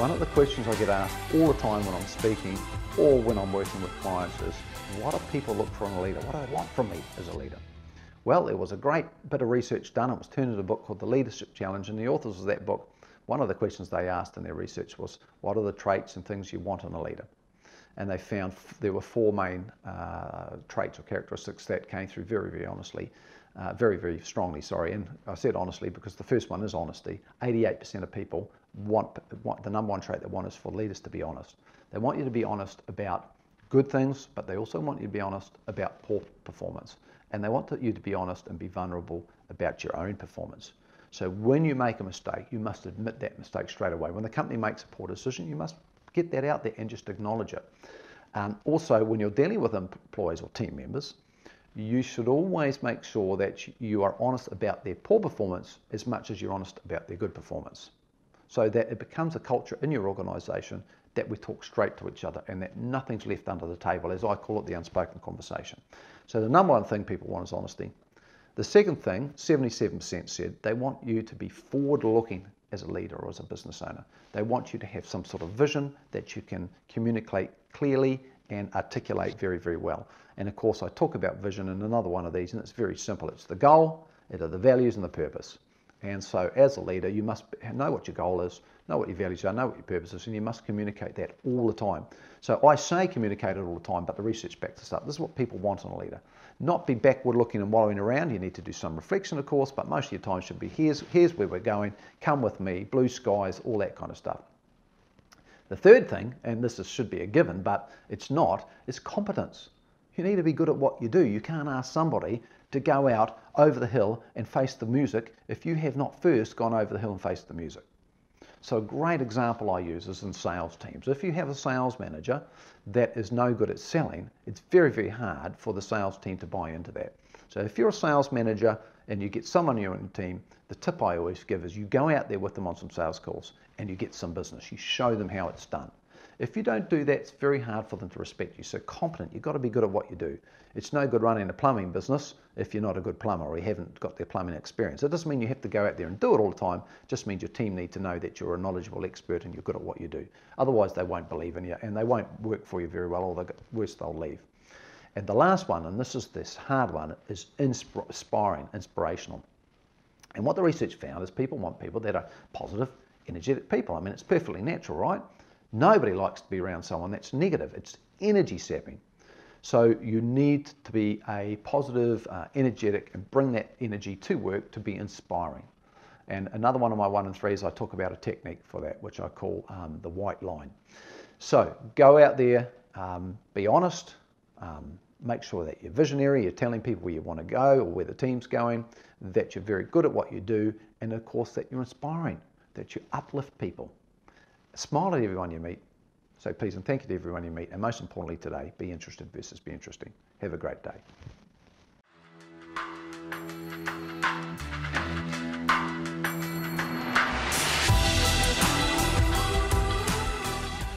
One of the questions I get asked all the time when I'm speaking or when I'm working with clients is, what do people look for in a leader? What do they want from me as a leader? Well, there was a great bit of research done. It was turned into a book called The Leadership Challenge, and the authors of that book, one of the questions they asked in their research was, what are the traits and things you want in a leader? And they found there were four main traits or characteristics that came through very, very honestly, very strongly, sorry. And I said honestly because the first one is honesty. 88% of people want the number one trait they want is for leaders to be honest. They want you to be honest about good things, but they also want you to be honest about poor performance. And they want you to be honest and be vulnerable about your own performance. So when you make a mistake, you must admit that mistake straight away. When the company makes a poor decision, you must get that out there and just acknowledge it. Also, when you're dealing with employees or team members, you should always make sure that you are honest about their poor performance as much as you're honest about their good performance, so that it becomes a culture in your organisation that we talk straight to each other and that nothing's left under the table, as I call it, the unspoken conversation. So the number one thing people want is honesty. The second thing, 77% said they want you to be forward-looking as a leader or as a business owner. They want you to have some sort of vision that you can communicate clearly and articulate very, very well. And of course, I talk about vision in another one of these, and it's very simple. It's the goal, it are the values and the purpose. And so as a leader, you must know what your goal is, know what your values are, know what your purpose is, and you must communicate that all the time. So I say communicate it all the time, but the research backs this up. This is what people want in a leader. Not be backward looking and wallowing around. You need to do some reflection, of course, but most of your time should be, here's where we're going, come with me, blue skies, all that kind of stuff. The third thing, and this should be a given, but it's not, is competence. You need to be good at what you do. You can't ask somebody to go out over the hill and face the music if you have not first gone over the hill and faced the music. So a great example I use is in sales teams. If you have a sales manager that is no good at selling, it's very, very hard for the sales team to buy into that. So if you're a sales manager and you get someone new on your team, the tip I always give is you go out there with them on some sales calls and you get some business. You show them how it's done. If you don't do that, it's very hard for them to respect you. So competent, you've got to be good at what you do. It's no good running a plumbing business if you're not a good plumber or you haven't got their plumbing experience. It doesn't mean you have to go out there and do it all the time. It just means your team need to know that you're a knowledgeable expert and you're good at what you do. Otherwise, they won't believe in you and they won't work for you very well, or worse, they'll leave. And the last one, and this is this hard one, is inspiring, inspirational. And what the research found is people want people that are positive, energetic people. I mean, it's perfectly natural, right? Nobody likes to be around someone that's negative. It's energy sapping. So you need to be a positive, energetic, and bring that energy to work to be inspiring. And another one of my 1 and 3s, I talk about a technique for that, which I call the white line. So go out there, be honest, make sure that you're visionary, you're telling people where you want to go or where the team's going, that you're very good at what you do, and of course that you're inspiring, that you uplift people. Smile at everyone you meet. Say please and thank you to everyone you meet. And most importantly today, be interested versus be interesting. Have a great day.